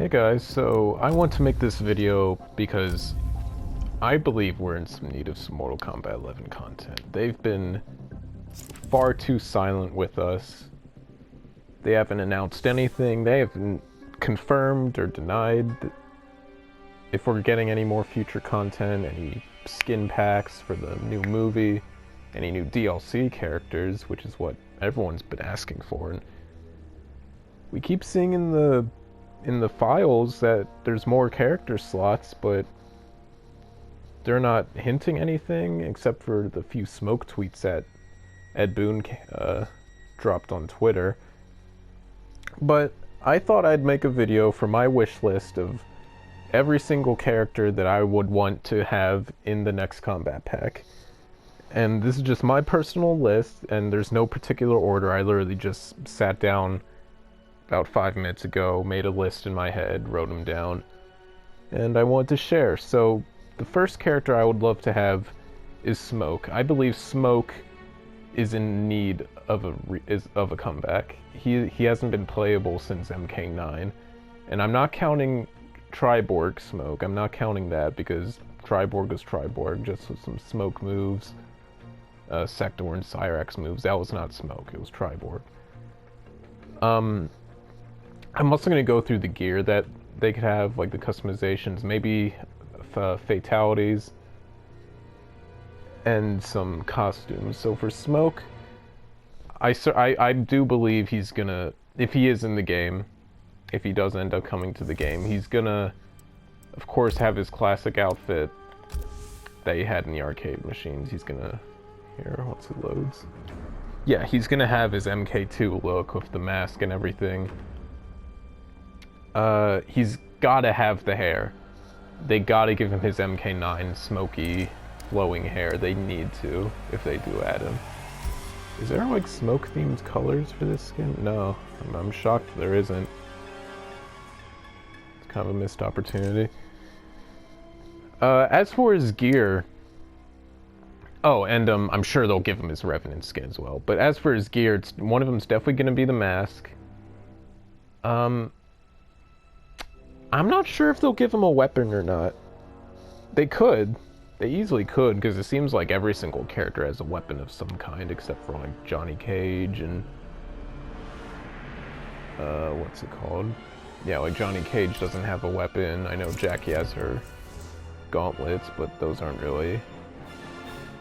Hey guys, so I want to make this video because I believe we're in some need of some Mortal Kombat 11 content. They've been far too silent with us. They haven't announced anything. They haven't confirmed or denied if we're getting any more future content, any skin packs for the new movie, any new DLC characters, which is what everyone's been asking for. And we keep seeing in the files that there's more character slots, but they're not hinting anything except for the few smoke tweets that Ed Boon dropped on Twitter. But I thought I'd make a video for my wish list of every single character that I would want to have in the next Kombat pack. And this is just my personal list, and there's no particular order. I literally just sat down about 5 minutes ago, made a list in my head, wrote them down, and I wanted to share. So the first character I would love to have is Smoke. I believe Smoke is in need of a comeback. He hasn't been playable since MK9, and I'm not counting Triborg Smoke. I'm not counting that because Triborg was Triborg, just with some Smoke moves, Sector and Cyrax moves. That was not Smoke, it was Triborg. I'm also going to go through the gear that they could have, like the customizations, maybe fatalities, and some costumes. So for Smoke, I do believe he's gonna, if he is in the game, if he does end up coming to the game, he's gonna, of course, have his classic outfit that he had in the arcade machines. He's gonna, here, once it loads. Yeah, he's gonna have his MK2 look with the mask and everything. He's gotta have the hair. They gotta give him his MK9 smoky, flowing hair. They need to, if they do add him. Is there like smoke-themed colors for this skin? No, I'm shocked there isn't. It's kind of a missed opportunity. As for his gear, oh, and I'm sure they'll give him his Revenant skin as well. But as for his gear, one of them's definitely gonna be the mask. I'm not sure if they'll give him a weapon or not. They could. They easily could, because it seems like every single character has a weapon of some kind, except for like Johnny Cage and what's it called? Yeah, like Johnny Cage doesn't have a weapon. I know Jackie has her gauntlets, but those aren't really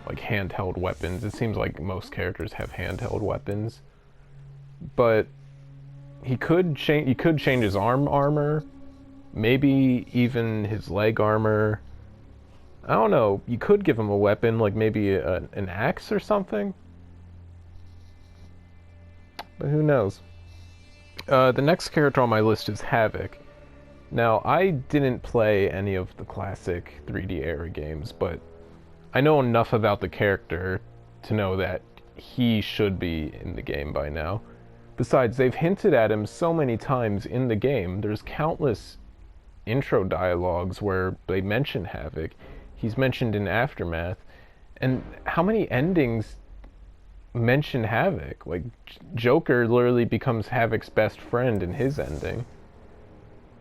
like handheld weapons. It seems like most characters have handheld weapons. But he could change his armor. Maybe even his leg armor. I don't know. You could give him a weapon, like maybe an axe or something. But who knows? The next character on my list is Havoc. Now, I didn't play any of the classic 3D era games, but I know enough about the character to know that he should be in the game by now. Besides, they've hinted at him so many times in the game. There's countless intro dialogues where they mention Havoc. He's mentioned in Aftermath. And how many endings mention Havoc? Like, Joker literally becomes Havoc's best friend in his ending.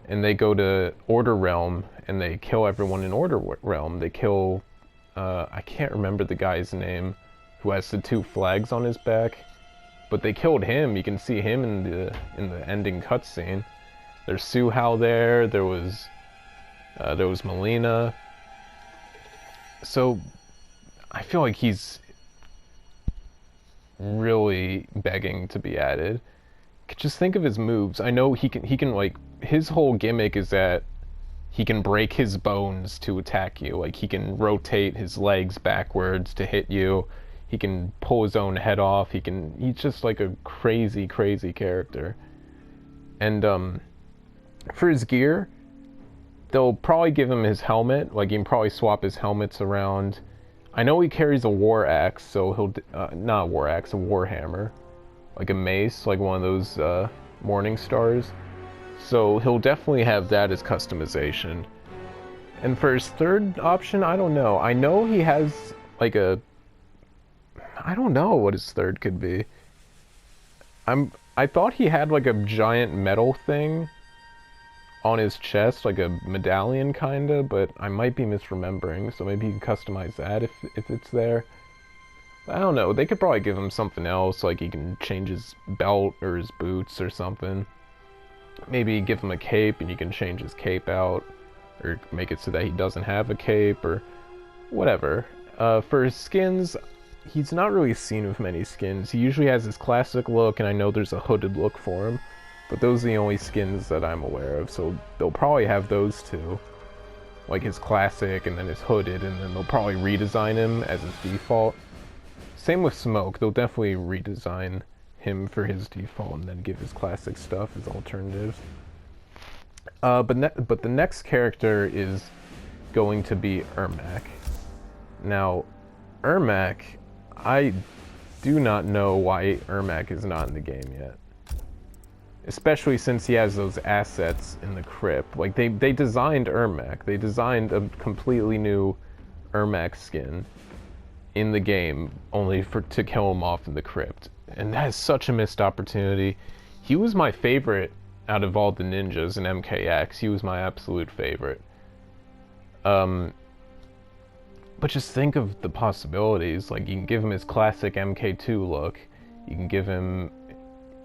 And they go to Order Realm and they kill everyone in Order Realm. They kill, I can't remember the guy's name, who has the 2 flags on his back. But they killed him. You can see him in the ending cutscene. There's Suhao there. There was Melina. So I feel like he's really begging to be added. Just think of his moves. I know he can like, his whole gimmick is that he can break his bones to attack you. Like, he can rotate his legs backwards to hit you. He can pull his own head off. He's just like a crazy character. And for his gear, they'll probably give him his helmet. Like, you can probably swap his helmets around. I know he carries a war axe, so he'll not a war axe, a war hammer, like a mace, like one of those Morning Stars. So he'll definitely have that as customization. And for his third option, I don't know. I know he has like I don't know what his third could be. I thought he had like a giant metal thing on his chest, like a medallion kinda, but I might be misremembering, so maybe you can customize that if it's there. I don't know, they could probably give him something else, like he can change his belt or his boots or something. Maybe give him a cape and you can change his cape out, or make it so that he doesn't have a cape, or whatever. For his skins, he's not really seen with many skins. He usually has his classic look, and I know there's a hooded look for him, but those are the only skins that I'm aware of, so they'll probably have those two. Like his classic, and then his hooded, and then they'll probably redesign him as his default. Same with Smoke, they'll definitely redesign him for his default and then give his classic stuff as alternatives. But the next character is going to be Ermac. Now, Ermac, I do not know why Ermac is not in the game yet. Especially since he has those assets in the crypt. Like, they designed Ermac. They designed a completely new Ermac skin in the game, only to kill him off in the crypt. And that is such a missed opportunity. He was my favorite out of all the ninjas in MKX. He was my absolute favorite. But just think of the possibilities. Like, you can give him his classic MK2 look. You can give him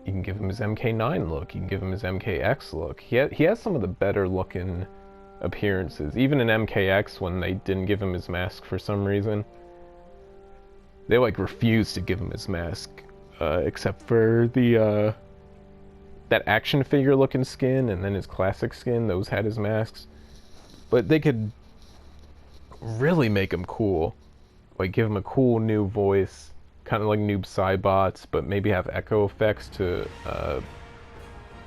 his MK9 look. You can give him his MKX look. He has some of the better looking appearances. Even in MKX, when they didn't give him his mask for some reason, they like refused to give him his mask, except for the that action figure looking skin, and then his classic skin. Those had his masks, but they could really make him cool. Like, give him a cool new voice, kind of like Noob Saibot's, but maybe have echo effects to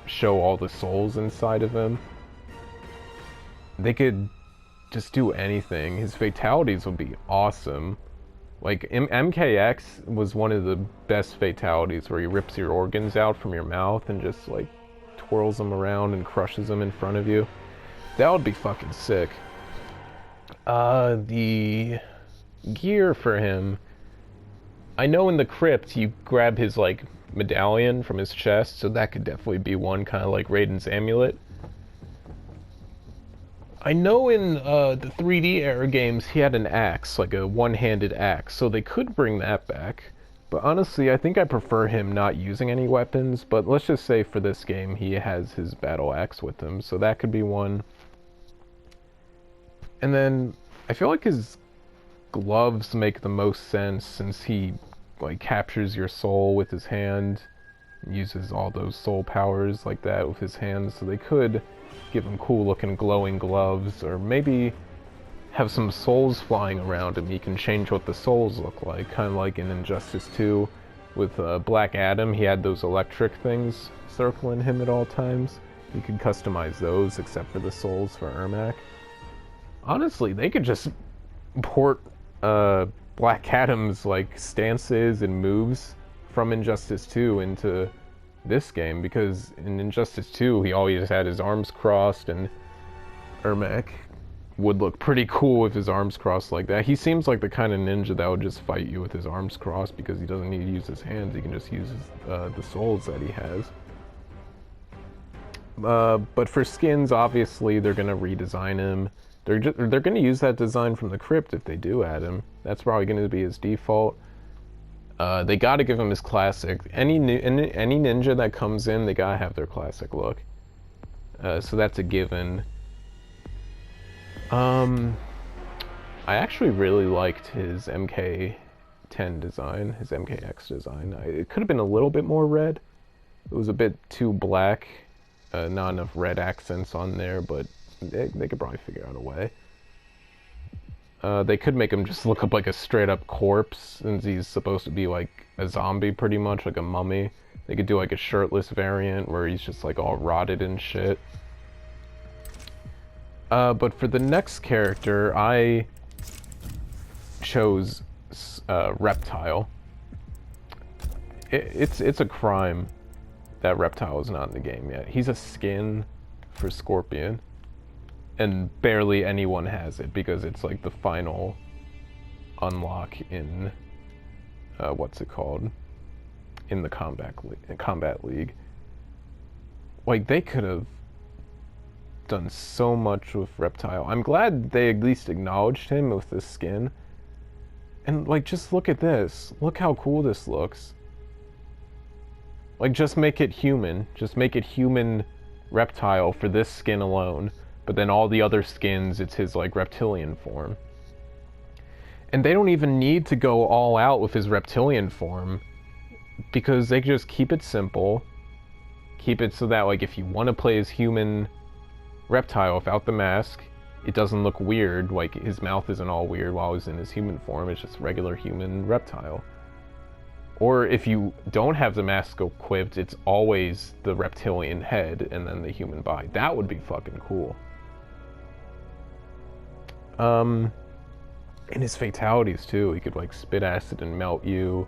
show all the souls inside of him. They could just do anything. His fatalities would be awesome. Like, MKX was one of the best fatalities, where he rips your organs out from your mouth and just, like, twirls them around and crushes them in front of you. That would be fucking sick. The gear for him, I know in the crypt you grab his, like, medallion from his chest, so that could definitely be one, kind of like Raiden's amulet. I know in the 3D era games he had an axe, like a one-handed axe, so they could bring that back. But honestly, I think I prefer him not using any weapons, but let's just say for this game he has his battle axe with him, so that could be one. And then I feel like his gloves make the most sense, since he like captures your soul with his hand, uses all those soul powers like that with his hands, so they could give him cool looking glowing gloves, or maybe have some souls flying around him. He can change what the souls look like, kind of like in Injustice 2 with Black Adam. He had those electric things circling him at all times. You could customize those, except for the souls for Ermac. Honestly, they could just port Black Adam's like stances and moves from Injustice 2 into this game, because in Injustice 2 he always had his arms crossed, and Ermac would look pretty cool with his arms crossed like that. He seems like the kind of ninja that would just fight you with his arms crossed, because he doesn't need to use his hands. He can just use the souls that he has. But for skins, obviously they're gonna redesign him. They're gonna use that design from the crypt if they do add him. That's probably gonna be his default. They gotta give him his classic. Any ninja that comes in, they gotta have their classic look. So that's a given. I actually really liked his MK10 design, his MKX design. It could have been a little bit more red. It was a bit too black. Not enough red accents on there, but they could probably figure out a way. They could make him just look up like a straight up corpse, since he's supposed to be like a zombie pretty much, like a mummy. They could do like a shirtless variant where he's just like all rotted and shit. But for the next character, I chose Reptile. It's a crime that Reptile is not in the game yet. He's a skin for Scorpion, and barely anyone has it, because it's like the final unlock in what's it called, in the Combat League. Like, they could have done so much with Reptile. I'm glad they at least acknowledged him with this skin. And, like, just look at this. Look how cool this looks. Like, just make it human. Just make it human Reptile for this skin alone. But then all the other skins, it's his, like, reptilian form. And they don't even need to go all out with his reptilian form, because they can just keep it simple. Keep it so that, like, if you want to play as human Reptile without the mask, it doesn't look weird, like his mouth isn't all weird while he's in his human form, it's just regular human Reptile. Or if you don't have the mask equipped, it's always the reptilian head and then the human body. That would be fucking cool. And his fatalities too, he could like spit acid and melt you.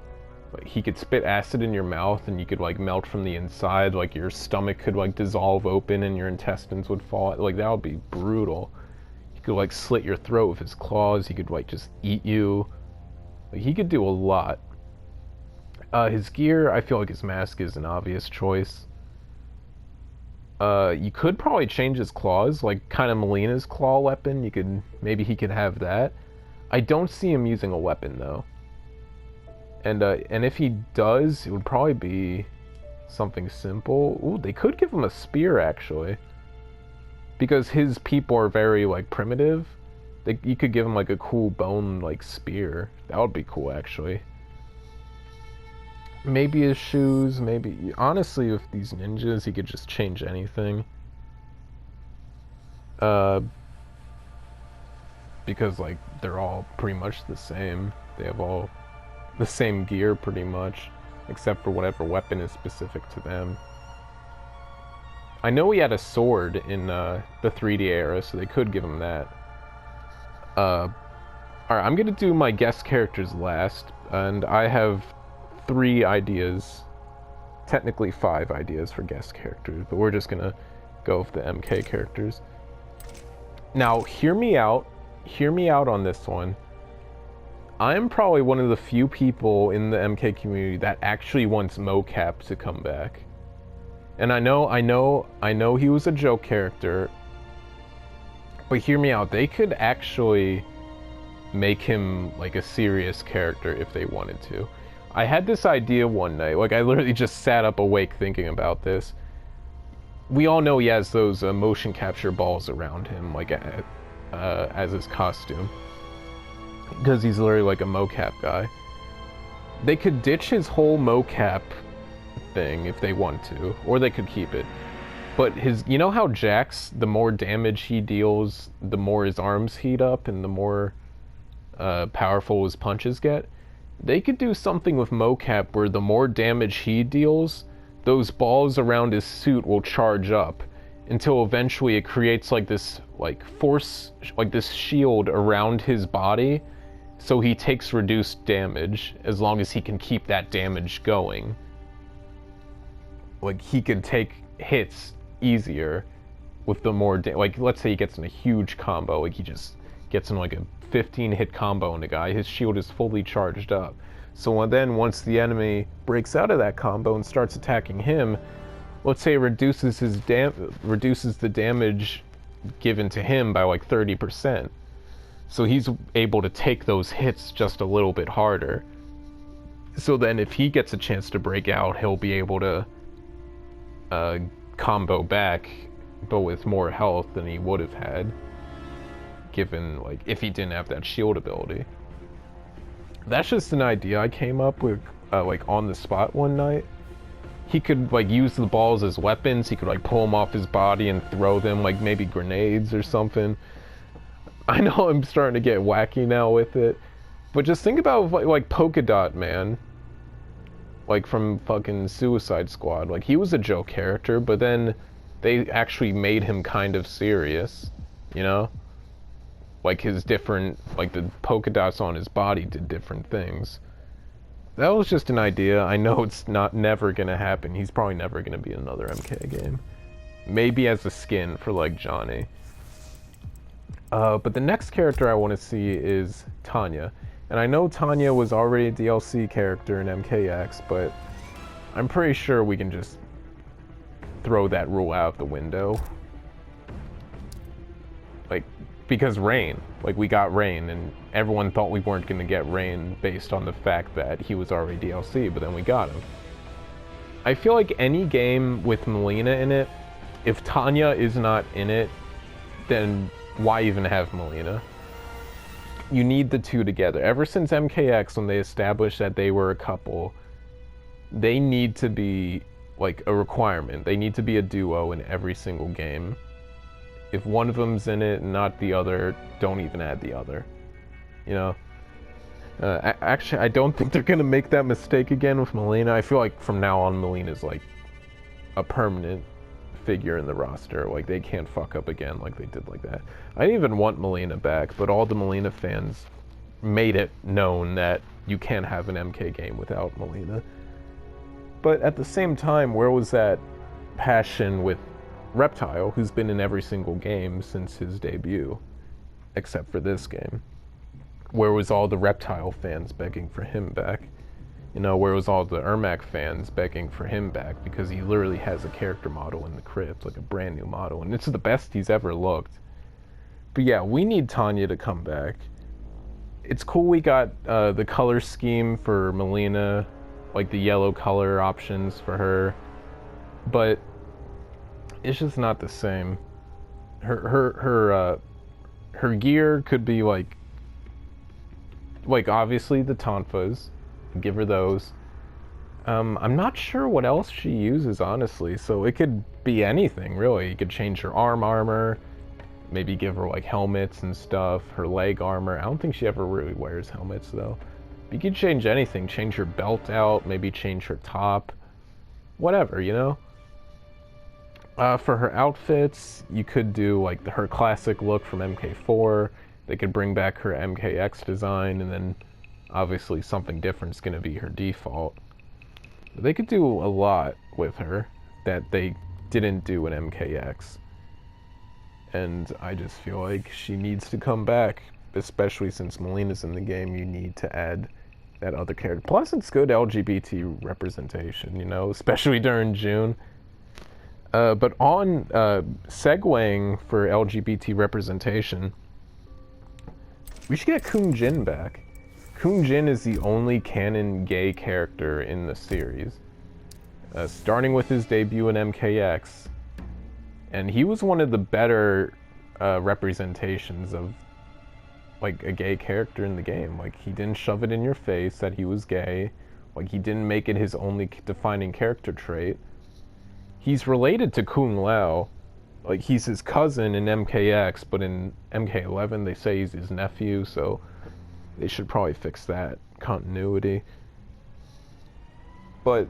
Like, he could spit acid in your mouth and you could like melt from the inside, like your stomach could like dissolve open and your intestines would fall. Like, that would be brutal. He could like slit your throat with his claws, he could like just eat you. Like, he could do a lot. His gear, I feel like his mask is an obvious choice. You could probably change his claws, like kind of Melina's claw weapon. Maybe he could have that. I don't see him using a weapon though. And if he does, it would probably be something simple. Ooh, they could give him a spear, actually. Because his people are very, like, primitive. You could give him, like, a cool bone, like, spear. That would be cool, actually. Maybe his shoes, maybe... Honestly, with these ninjas, he could just change anything. Because, like, they're all pretty much the same. They have all the same gear pretty much, except for whatever weapon is specific to them. I know he had a sword in the 3D era, so they could give him that. Alright, I'm gonna do my guest characters last, and I have 3 ideas, technically 5 ideas for guest characters, but we're just gonna go with the MK characters. Now, hear me out on this one. I'm probably one of the few people in the MK community that actually wants mocap to come back. And I know he was a joke character, but hear me out, they could actually make him like a serious character if they wanted to. I had this idea one night, like I literally just sat up awake thinking about this. We all know he has those motion capture balls around him, like as his costume. Because he's literally like a mocap guy. They could ditch his whole mocap thing if they want to, or they could keep it. But you know how Jax, the more damage he deals, the more his arms heat up and the more powerful his punches get? They could do something with mocap where the more damage he deals, those balls around his suit will charge up until eventually it creates like this force, like this shield around his body, so he takes reduced damage as long as he can keep that damage going. Like, he could take hits easier with the more like, let's say he gets in a huge combo, like he just gets in like a 15 hit combo on a guy, his shield is fully charged up. So then once the enemy breaks out of that combo and starts attacking him, let's say it reduces the damage given to him by like 30%. So he's able to take those hits just a little bit harder. So then if he gets a chance to break out, he'll be able to combo back, but with more health than he would have had, given, like, if he didn't have that shield ability. That's just an idea I came up with, like, on the spot one night. He could, like, use the balls as weapons. He could, like, pull them off his body and throw them, like, maybe grenades or something. I know I'm starting to get wacky now with it, but just think about, like Polka Dot Man. Like, from fucking Suicide Squad. Like, he was a joke character, but then they actually made him kind of serious, you know? Like, his different, like, the polka dots on his body did different things. That was just an idea. I know it's never gonna happen. He's probably never gonna be in another MK game. Maybe as a skin for, like, Johnny. But the next character I want to see is Tanya. And I know Tanya was already a DLC character in MKX, but I'm pretty sure we can just throw that rule out the window. Like, because Rain. Like, we got Rain, and everyone thought we weren't going to get Rain based on the fact that he was already DLC, but then we got him. I feel like any game with Melina in it, if Tanya is not in it, then why even have Melina? You need the two together. Ever since MKX, when they established that they were a couple, they need to be, like, a requirement. They need to be a duo in every single game. If one of them's in it and not the other, don't even add the other. You know? Actually, I don't think they're gonna make that mistake again with Melina. I feel like from now on, Melina's like a permanent figure in the roster. Like, they can't fuck up again like they did like that. I didn't even want Melina back, but all the Melina fans made it known that you can't have an MK game without Melina. But at the same time, where was that passion with Reptile, who's been in every single game since his debut, except for this game? Where was all the Reptile fans begging for him back? You know, where was all the Ermac fans begging for him back? Because he literally has a character model in the crypt, like a brand new model, and it's the best he's ever looked. But yeah, we need Tanya to come back. It's cool we got the color scheme for Melina, like the yellow color options for her, but it's just not the same. Her gear could be like obviously the tonfas, give her those. I'm not sure what else she uses, honestly, so it could be anything, really. You could change her armor, maybe give her like helmets and stuff, her leg armor. I don't think she ever really wears helmets though. You could change anything, change her belt out, maybe change her top, whatever, you know? For her outfits, you could do like her classic look from MK4. They could bring back her MKX design, and then obviously something different is going to be her default. But they could do a lot with her that they didn't do in MKX. And I just feel like she needs to come back, especially since Melina's in the game. You need to add that other character. Plus, it's good LGBT representation, you know, especially during June. But on segueing for LGBT representation, we should get Kun Jin back. Kun Jin is the only canon gay character in the series, starting with his debut in MKX, and he was one of the better representations of like a gay character in the game. Like, he didn't shove it in your face that he was gay. Like, he didn't make it his only defining character trait. He's related to Kung Lao. Like, he's his cousin in MKX, but in MK11 they say he's his nephew, so they should probably fix that continuity. But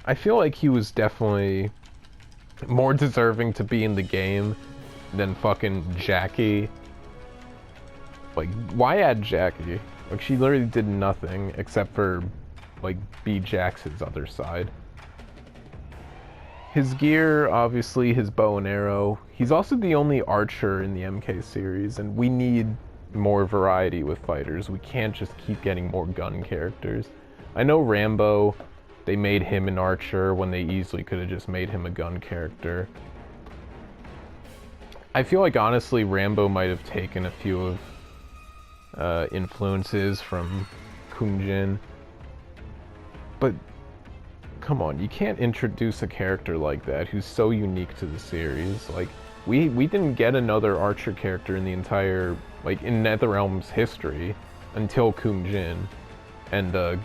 I feel like he was definitely more deserving to be in the game than fucking Jackie. Like, why add Jackie? Like, she literally did nothing except for, like, be Jax's other side. His gear, obviously, his bow and arrow. He's also the only archer in the MK series, and we need more variety with fighters. We can't just keep getting more gun characters. I know Rambo, they made him an archer when they easily could have just made him a gun character. I feel like, honestly, Rambo might have taken a few of influences from Kun Jin. But come on, you can't introduce a character like that who's so unique to the series. Like, we didn't get another archer character in the entire, like, in NetherRealm's history until Kun Jin and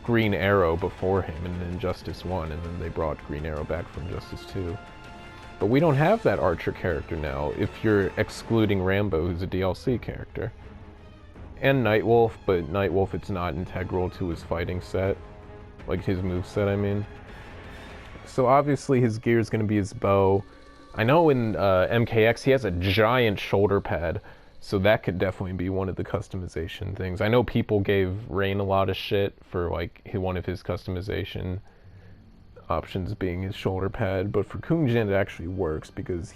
Green Arrow before him in Injustice 1, and then they brought Green Arrow back from Injustice 2. But we don't have that archer character now, if you're excluding Rambo, who's a DLC character. And Nightwolf, but Nightwolf, it's not integral to his fighting set. Like, his moveset, I mean. So obviously his gear is going to be his bow. I know in MKX he has a giant shoulder pad, so that could definitely be one of the customization things. I know people gave Rain a lot of shit for, like, one of his customization options being his shoulder pad, but for Kun Jin it actually works because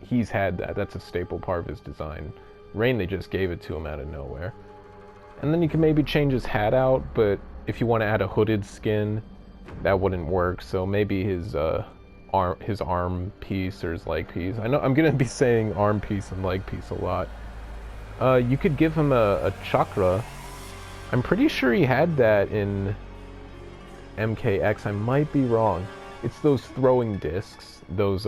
he's had that. That's a staple part of his design. Rain, they just gave it to him out of nowhere. And then you can maybe change his hat out, but if you want to add a hooded skin, that wouldn't work, so maybe his his arm piece or his leg piece. I know I'm gonna be saying arm piece and leg piece a lot. You could give him a chakra. I'm pretty sure he had that in MKX. I might be wrong. It's those throwing discs. Those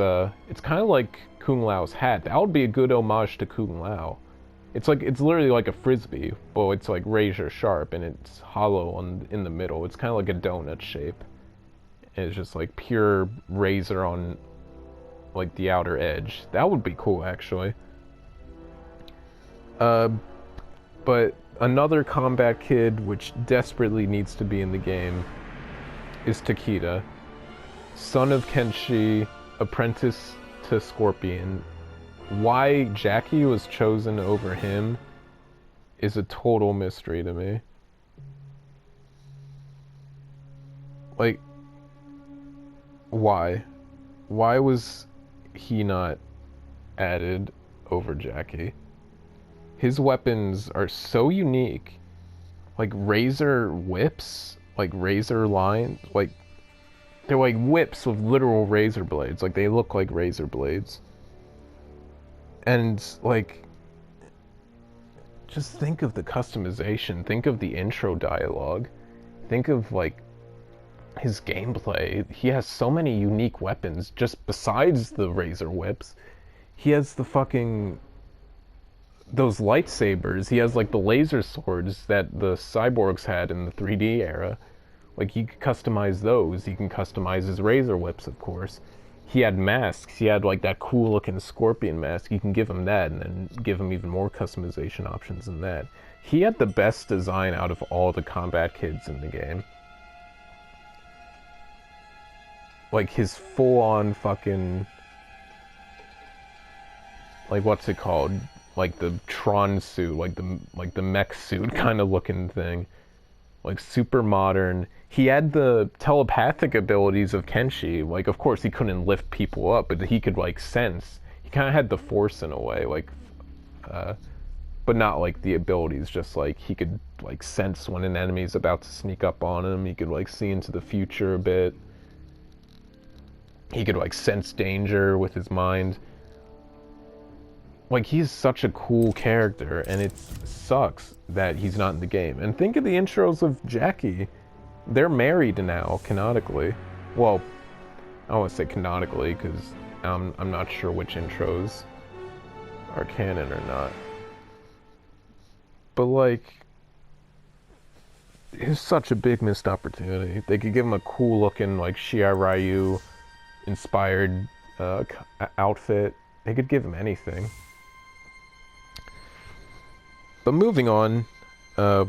it's kind of like Kung Lao's hat. That would be a good homage to Kung Lao. It's literally like a frisbee, but it's like razor sharp and it's hollow in the middle. It's kind of like a donut shape. And it's just like pure razor on like the outer edge. That would be cool actually. But another combat kid which desperately needs to be in the game is Takeda, son of Kenshi, apprentice to Scorpion. Why Jackie was chosen over him is a total mystery to me. Like, why? Why was he not added over Jackie? His weapons are so unique. Like razor whips, like razor lines, like they're like whips with literal razor blades. Like they look like razor blades. And like just think of the customization, think of the intro dialogue, think of like his gameplay. He has so many unique weapons just besides the razor whips. He has the fucking those lightsabers. He has like the laser swords that the cyborgs had in the 3D era. Like you can customize those. You can customize his razor whips, of course. He had masks. He had like that cool looking scorpion mask. You can give him that and then give him even more customization options than that. He had the best design out of all the combat kids in the game. Like his full-on fucking, like what's it called? Like the Tron suit, like the mech suit kind of looking thing. Like super modern. He had the telepathic abilities of Kenshi. Like of course he couldn't lift people up, but he could like sense. He kind of had the force in a way, like but not like the abilities, just like he could like sense when an enemy's about to sneak up on him. He could like see into the future a bit. He could like sense danger with his mind. Like he's such a cool character, and it sucks that he's not in the game. And think of the intros of Jackie. They're married now, canonically. Well, I don't want to say canonically because I'm not sure which intros are canon or not. But like, it's such a big missed opportunity. They could give him a cool looking like Shiai Ryu inspired outfit. They could give him anything. But moving on,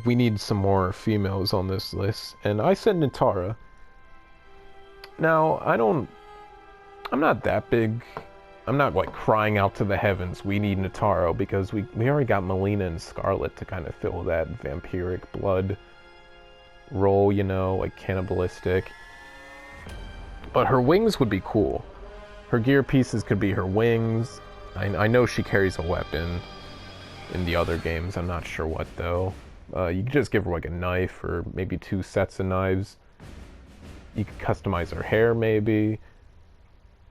we need some more females on this list, and I said Nitara. Now, I'm not that big. I'm not like crying out to the heavens, we need Nitaro, because we already got Melina and Scarlet to kind of fill that vampiric blood role, you know, like cannibalistic. But her wings would be cool. Her gear pieces could be her wings. I know she carries a weapon in the other games. I'm not sure what though. You could just give her like a knife or maybe 2 sets of knives. You could customize her hair maybe.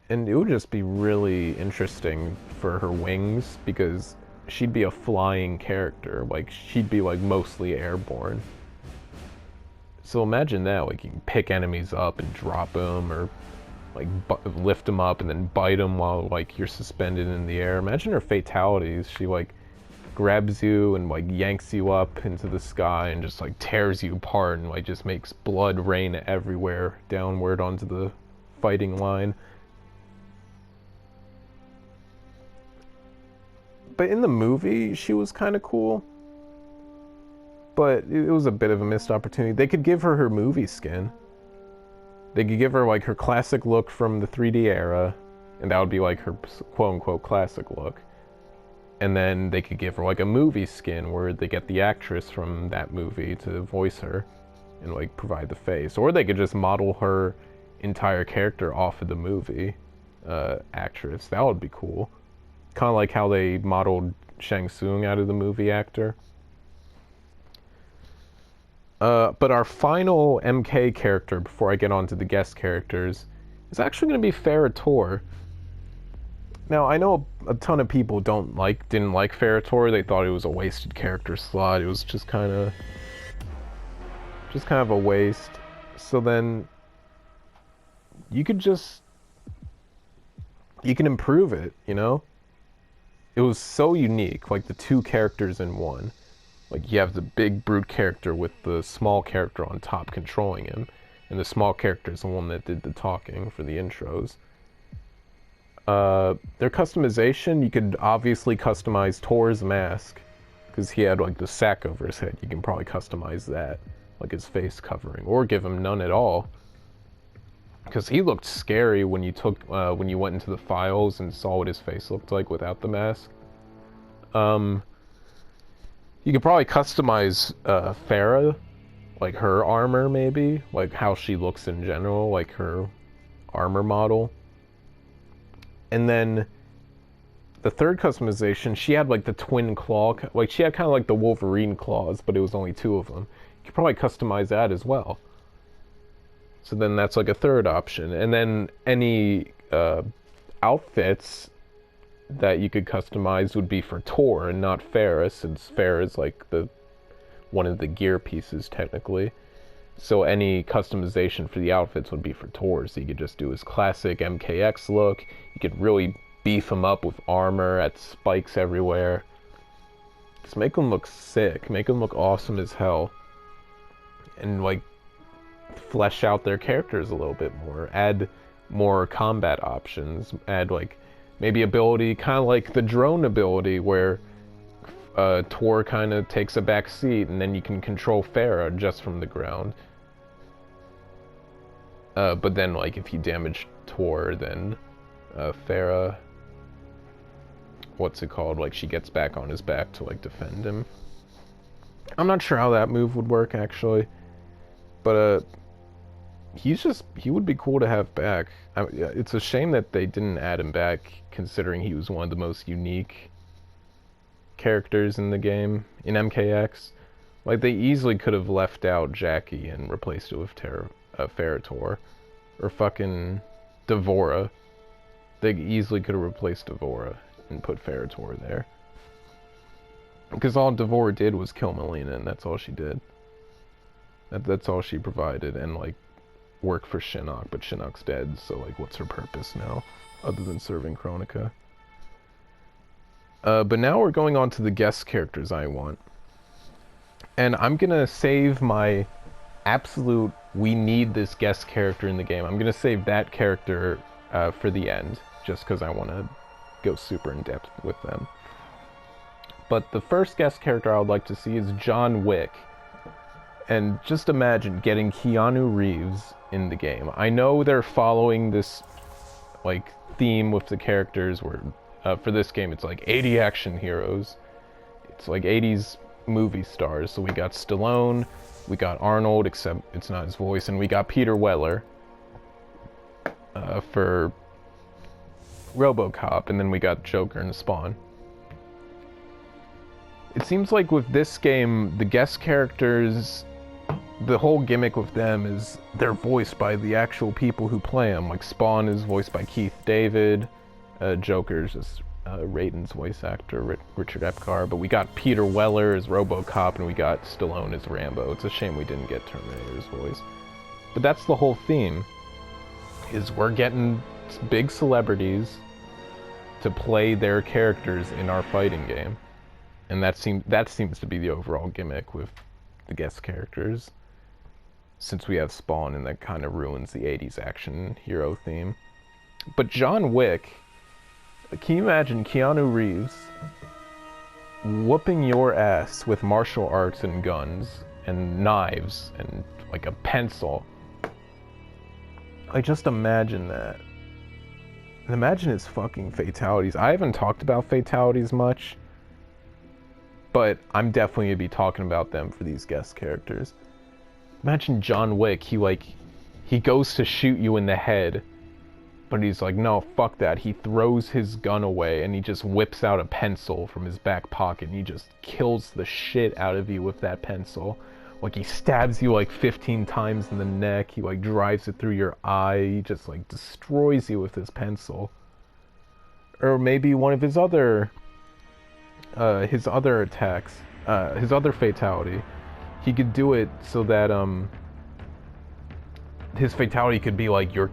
And it would just be really interesting for her wings because she'd be a flying character. Like she'd be like mostly airborne. So imagine that, like you can pick enemies up and drop them, or like lift them up and then bite them while like you're suspended in the air. Imagine her fatalities. She like grabs you and like yanks you up into the sky and just like tears you apart and like just makes blood rain everywhere downward onto the fighting line. But in the movie, she was kind of cool. But it was a bit of a missed opportunity. They could give her movie skin. They could give her like her classic look from the 3D era, and that would be like her quote-unquote classic look. And then they could give her like a movie skin where they get the actress from that movie to voice her and like provide the face. Or they could just model her entire character off of the movie actress. That would be cool. Kind of like how they modeled Shang Tsung out of the movie actor. But our final MK character, before I get on to the guest characters, is actually going to be Ferrator. Now, I know a ton of people didn't like Ferrator. They thought it was a wasted character slot. It was just kind of a waste. So then you can improve it, you know? It was so unique, like the two characters in one. Like you have the big brute character with the small character on top controlling him, and the small character is the one that did the talking for the intros. Their customization, you could obviously customize Tor's mask, because he had like the sack over his head. You can probably customize that, like his face covering, or give him none at all. Because he looked scary when you went into the files and saw what his face looked like without the mask. You could probably customize Farah, like her armor maybe, like how she looks in general, like her armor model. And then the third customization, she had like the twin claw, like she had kind of like the Wolverine claws, but it was only two of them. You could probably customize that as well. So then that's like a third option. And then any outfits that you could customize would be for Tor and not Farah, since Farah is like one of the gear pieces technically. So any customization for the outfits would be for Tor. So you could just do his classic MKX look. You could really beef him up with armor, at spikes everywhere. Just make him look sick. Make him look awesome as hell. And like flesh out their characters a little bit more. Add more combat options. Add like maybe ability, kind of like the drone ability where Tor kind of takes a back seat and then you can control Farah just from the ground. But then like if you damage Tor, then Farah, what's it called? Like she gets back on his back to like defend him. I'm not sure how that move would work actually, but he would be cool to have back. It's a shame that they didn't add him back, considering he was one of the most unique characters in the game, in MKX. Like, they easily could have left out Jackie and replaced it with Ferrator. Or fucking Devora. They easily could have replaced Devora and put Ferrator there. Because all Devora did was kill Melina, and that's all she did. That's all she provided, and like work for Shinnok, but Shinnok's dead, so like what's her purpose now, other than serving Chronica? But now we're going on to the guest characters I want. And I'm gonna save my absolute, we need this guest character in the game. I'm gonna save that character for the end, just because I want to go super in depth with them. But the first guest character I would like to see is John Wick. And just imagine getting Keanu Reeves in the game. I know they're following this like theme with the characters where for this game it's like 80 action heroes. It's like 80s movie stars. So we got Stallone, we got Arnold, except it's not his voice, and we got Peter Weller for RoboCop, and then we got Joker and Spawn. It seems like with this game, the guest characters, the whole gimmick with them is they're voiced by the actual people who play them. Like Spawn is voiced by Keith David, Joker's is Raiden's voice actor, Richard Epcar, but we got Peter Weller as RoboCop, and we got Stallone as Rambo. It's a shame we didn't get Terminator's voice. But that's the whole theme, is we're getting big celebrities to play their characters in our fighting game. And that seems to be the overall gimmick with the guest characters, since we have Spawn, and that kind of ruins the 80s action hero theme. But John Wick, can you imagine Keanu Reeves whooping your ass with martial arts and guns and knives and like a pencil? Like, just imagine that. And imagine his fucking fatalities. I haven't talked about fatalities much, but I'm definitely gonna be talking about them for these guest characters. Imagine John Wick, he goes to shoot you in the head, but he's like, no, fuck that. He throws his gun away and he just whips out a pencil from his back pocket and he just kills the shit out of you with that pencil. Like, he stabs you like 15 times in the neck, he like drives it through your eye, he just like destroys you with his pencil. Or maybe one of his other attacks, his other fatality, he could do it so that his fatality could be like your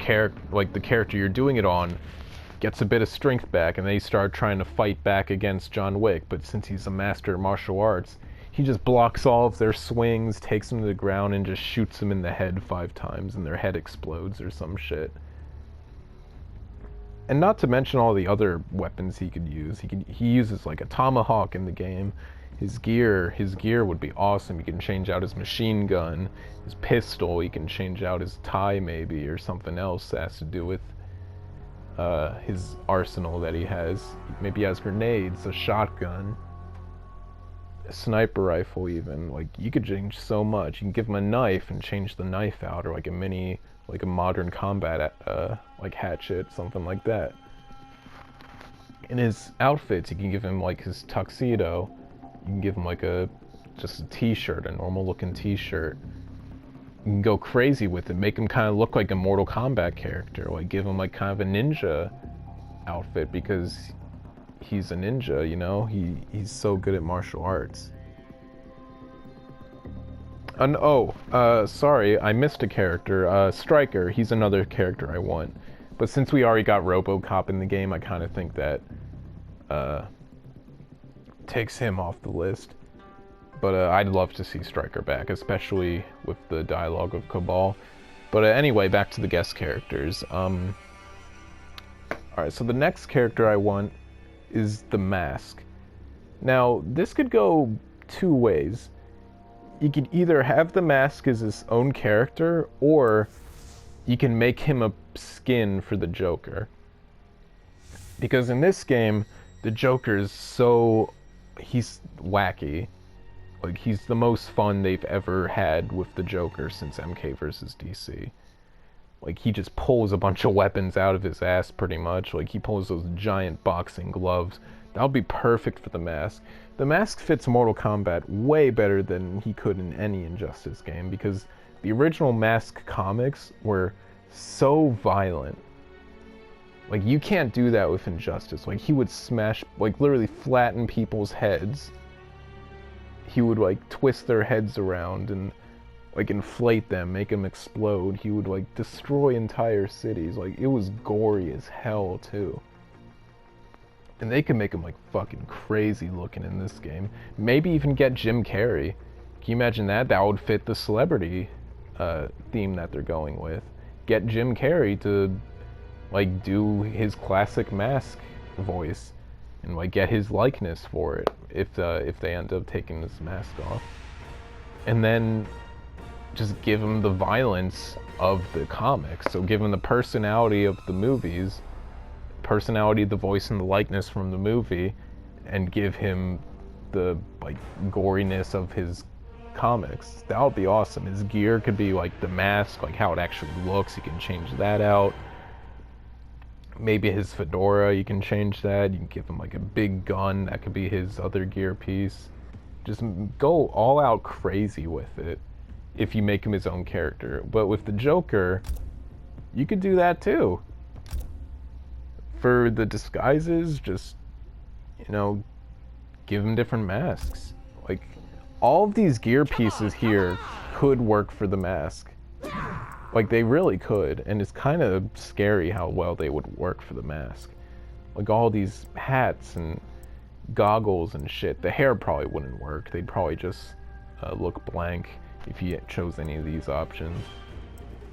like the character you're doing it on gets a bit of strength back, and they start trying to fight back against John Wick. But since he's a master of martial arts, he just blocks all of their swings, takes them to the ground, and just shoots them in the head 5 times, and their head explodes or some shit. And not to mention all the other weapons he could use. He uses like a tomahawk in the game. His gear would be awesome. He can change out his machine gun, his pistol. He can change out his tie maybe, or something else that has to do with his arsenal that he has. Maybe he has grenades, a shotgun, a sniper rifle even. Like, you could change so much. You can give him a knife and change the knife out, or like a modern combat like hatchet, something like that. In his outfits, you can give him like his tuxedo. You can give him like just a t-shirt, a normal looking t-shirt. You can go crazy with it, make him kind of look like a Mortal Kombat character, like give him like kind of a ninja outfit, because he's a ninja, you know? He's so good at martial arts. And sorry, I missed a character. Stryker, he's another character I want. But since we already got RoboCop in the game, I kind of think that takes him off the list. But I'd love to see Stryker back, especially with the dialogue of Cabal. But anyway, back to the guest characters. Alright, so the next character I want is the Mask. Now, this could go 2 ways. You could either have the Mask as his own character, or you can make him a skin for the Joker. Because in this game, the Joker is he's wacky. Like, he's the most fun they've ever had with the Joker since MK vs. DC. Like, he just pulls a bunch of weapons out of his ass, pretty much. Like, he pulls those giant boxing gloves. That would be perfect for the Mask. The Mask fits Mortal Kombat way better than he could in any Injustice game, because the original Mask comics were so violent. Like, you can't do that with Injustice. Like, he would smash, like, literally flatten people's heads. He would, like, twist their heads around and, like, inflate them, make them explode. He would, like, destroy entire cities. Like, it was gory as hell, too. And they could make him, like, fucking crazy looking in this game. Maybe even get Jim Carrey. Can you imagine that? That would fit the celebrity theme that they're going with. Get Jim Carrey to, like, do his classic Mask voice. And, like, get his likeness for it, if they end up taking this mask off. And then just give him the violence of the comics. So give him the personality of the movies, personality, the voice, and the likeness from the movie, and give him the, like, goriness of his comics. That would be awesome. His gear could be, like, the mask, like, how it actually looks. You can change that out. Maybe his fedora, you can change that. You can give him like a big gun, that could be his other gear piece. Just go all out crazy with it if you make him his own character. But with the Joker, you could do that too. For the disguises, just, you know, give him different masks. Like, all of these gear pieces here could work for the mask. Like, they really could, and it's kind of scary how well they would work for the mask. Like, all these hats and goggles and shit, the hair probably wouldn't work. They'd probably just look blank if you chose any of these options.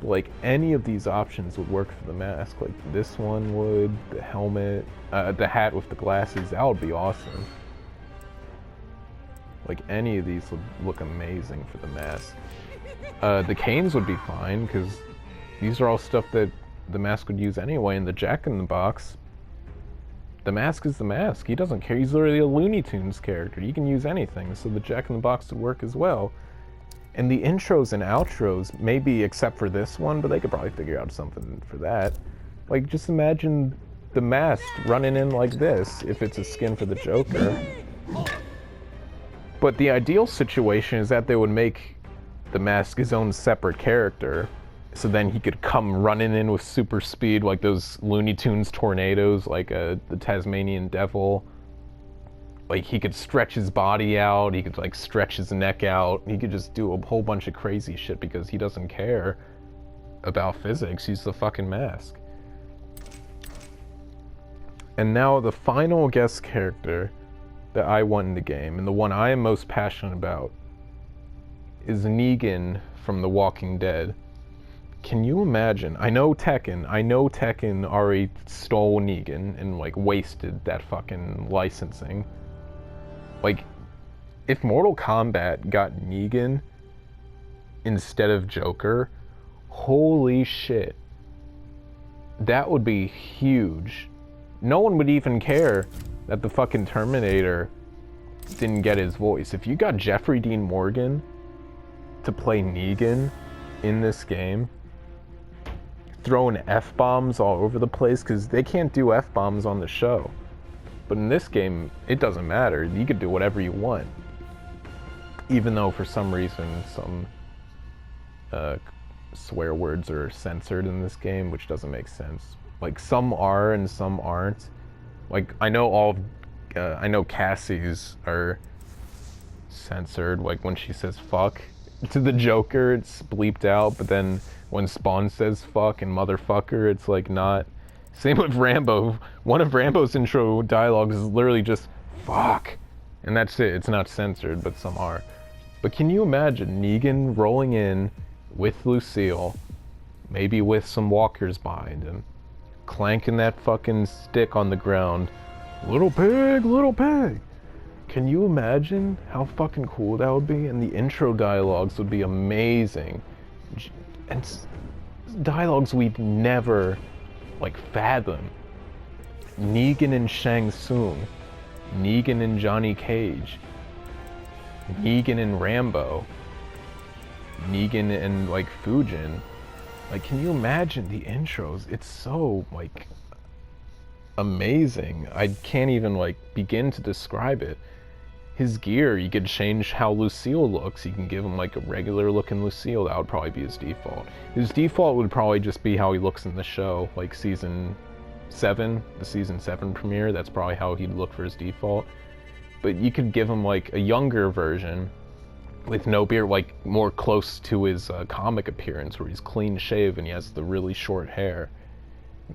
Like, any of these options would work for the mask. Like, this one would, the helmet, the hat with the glasses, that would be awesome. Like, any of these would look amazing for the mask. The canes would be fine, because these are all stuff that the mask would use anyway, and the Jack-in-the-Box, the mask is the mask. He doesn't care. He's literally a Looney Tunes character. You can use anything, so the Jack-in-the-Box would work as well. And the intros and outros, maybe except for this one, but they could probably figure out something for that. Like, just imagine the mask running in like this, if it's a skin for the Joker. But the ideal situation is that they would make the mask his own separate character, so then he could come running in with super speed like those Looney Tunes tornadoes, like the Tasmanian Devil. Like, he could stretch his body out, he could like stretch his neck out, he could just do a whole bunch of crazy shit because he doesn't care about physics. He's the fucking mask. And now the final guest character that I want in the game, and the one I am most passionate about, is Negan from The Walking Dead. Can you imagine? I know Tekken already stole Negan and like wasted that fucking licensing. Like, if Mortal Kombat got Negan instead of Joker, holy shit. That would be huge. No one would even care that the fucking Terminator didn't get his voice. If you got Jeffrey Dean Morgan to play Negan in this game, throwing F-bombs all over the place, because they can't do F-bombs on the show. But in this game, it doesn't matter. You could do whatever you want. Even though for some reason some swear words are censored in this game, which doesn't make sense. Like, some are and some aren't. Like, I know Cassie's are censored. Like, when she says fuck to the Joker, it's bleeped out, but then when Spawn says fuck and motherfucker, it's like not. Same with Rambo. One of Rambo's intro dialogues is literally just fuck, and that's it. It's not censored, but some are. But can you imagine Negan rolling in with Lucille, maybe with some walkers behind him, clanking that fucking stick on the ground? Little pig, little pig. Can you imagine how fucking cool that would be? And the intro dialogues would be amazing. And dialogues we'd never, like, fathom. Negan and Shang Tsung. Negan and Johnny Cage. Negan and Rambo. Negan and, like, Fujin. Like, can you imagine the intros? It's so, like, amazing. I can't even, like, begin to describe it. His gear, you could change how Lucille looks. You can give him like a regular looking Lucille. That would probably be his default. His default would probably just be how he looks in the show, like season 7, the season 7 premiere. That's probably how he'd look for his default. But you could give him like a younger version with no beard, like more close to his comic appearance, where he's clean shaven, he has the really short hair.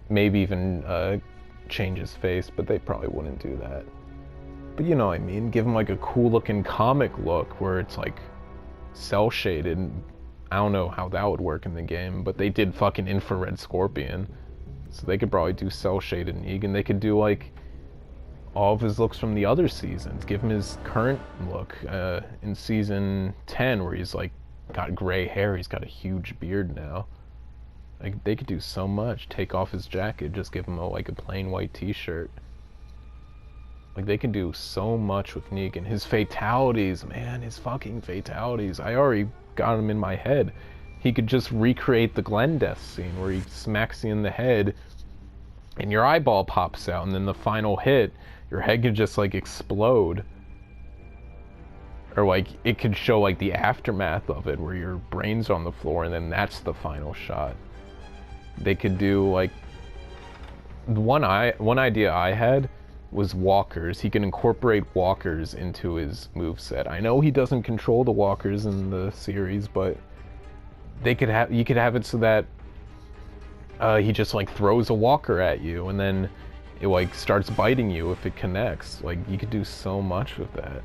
Maybe even change his face, but they probably wouldn't do that. But you know what I mean, give him like a cool looking comic look where it's like cell shaded. I don't know how that would work in the game, but they did fucking Infrared Scorpion, so they could probably do cell shaded Negan. They could do like all of his looks from the other seasons, give him his current look in season 10, where he's like got gray hair, he's got a huge beard now. Like, they could do so much. Take off his jacket, just give him like a plain white t-shirt. Like, they can do so much with Negan. His fatalities, man, his fucking fatalities. I already got him in my head. He could just recreate the Glenn death scene where he smacks you in the head and your eyeball pops out, and then the final hit, your head could just like explode. Or like, it could show like the aftermath of it where your brain's on the floor and then that's the final shot. They could do like, one idea I had was walkers. He can incorporate walkers into his moveset. I know he doesn't control the walkers in the series, but you could have it so that he just like throws a walker at you and then it like starts biting you if it connects. Like, you could do so much with that.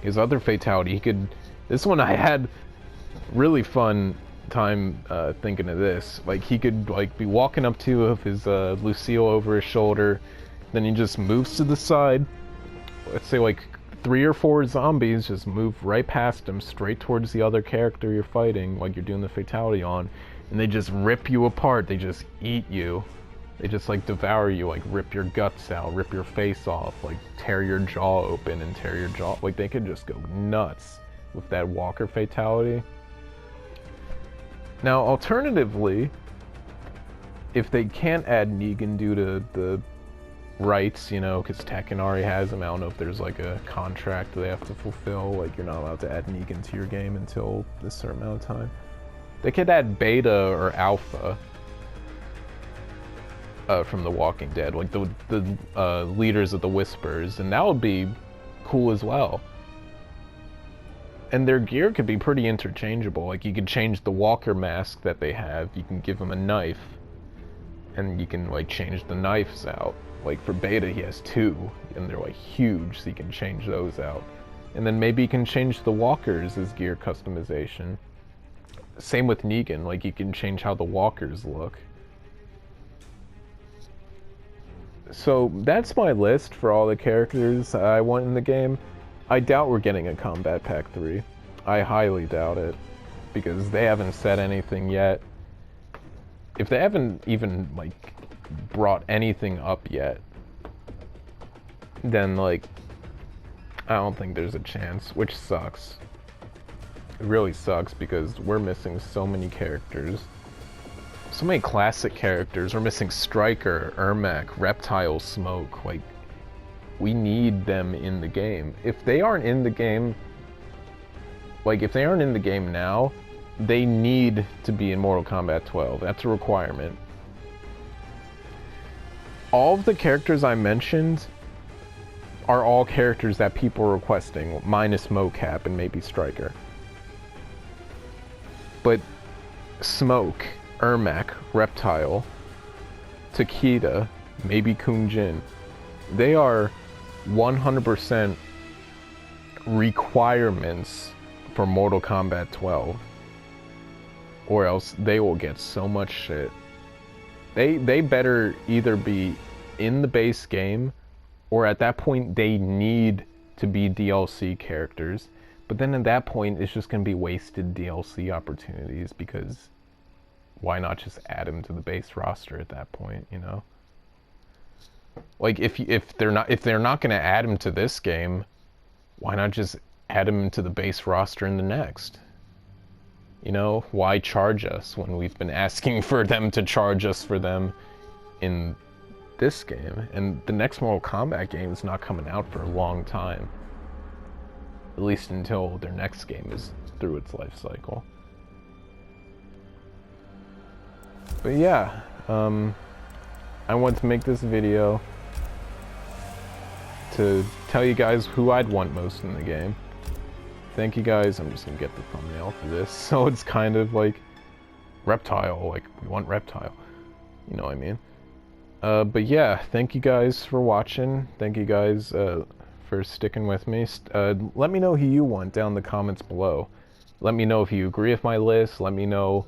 His other fatality, this one I had really fun time thinking of this. Like, he could like be walking up to with his Lucille over his shoulder, then he just moves to the side. Let's say like 3 or 4 zombies just move right past him, straight towards the other character you're fighting, like you're doing the fatality on, and they just rip you apart. They just eat you. They just like devour you, like rip your guts out, rip your face off, like tear your jaw open and tear your jaw. Like, they could just go nuts with that walker fatality. Now, alternatively, if they can't add Negan due to the rights, you know, because Tekken already has them. I don't know if there's like a contract they have to fulfill, like you're not allowed to add Negan to your game until a certain amount of time. They could add beta or alpha from The Walking Dead, like the leaders of the Whispers, and that would be cool as well. And their gear could be pretty interchangeable. Like you could change the walker mask that they have, you can give them a knife, and you can like change the knives out. Like for Beta he has 2, and they're like huge, so you can change those out. And then maybe you can change the walkers as gear customization. Same with Negan, like you can change how the walkers look. So that's my list for all the characters I want in the game. I doubt we're getting a Kombat Pack 3. I highly doubt it, because they haven't said anything yet. If they haven't even, like, brought anything up yet, then, like, I don't think there's a chance, which sucks. It really sucks, because we're missing so many characters. So many classic characters. We're missing Stryker, Ermac, Reptile, Smoke, like, we need them in the game. If they aren't in the game, like if they aren't in the game now, they need to be in Mortal Kombat 12. That's a requirement. All of the characters I mentioned are all characters that people are requesting, minus Mocap and maybe Stryker. But Smoke, Ermac, Reptile, Takeda, maybe Kung Jin, they are 100% requirements for Mortal Kombat 12, or else they will get so much shit. They better either be in the base game, or at that point they need to be DLC characters. But then at that point it's just going to be wasted DLC opportunities, because why not just add them to the base roster at that point, you know? Like if they're not going to add him to this game, why not just add him to the base roster in the next? You know, why charge us when we've been asking for them to charge us for them in this game? And the next Mortal Kombat game is not coming out for a long time, at least until their next game is through its life cycle. But yeah, I want to make this video to tell you guys who I'd want most in the game. Thank you guys. I'm just gonna get the thumbnail for this, so it's kind of like Reptile, like we want Reptile, you know what I mean? But yeah, thank you guys for watching. Thank you guys for sticking with me. Let me know who you want down in the comments below. Let me know if you agree with my list. Let me know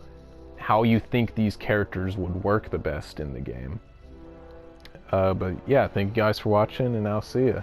how you think these characters would work the best in the game. But yeah, thank you guys for watching, and I'll see ya.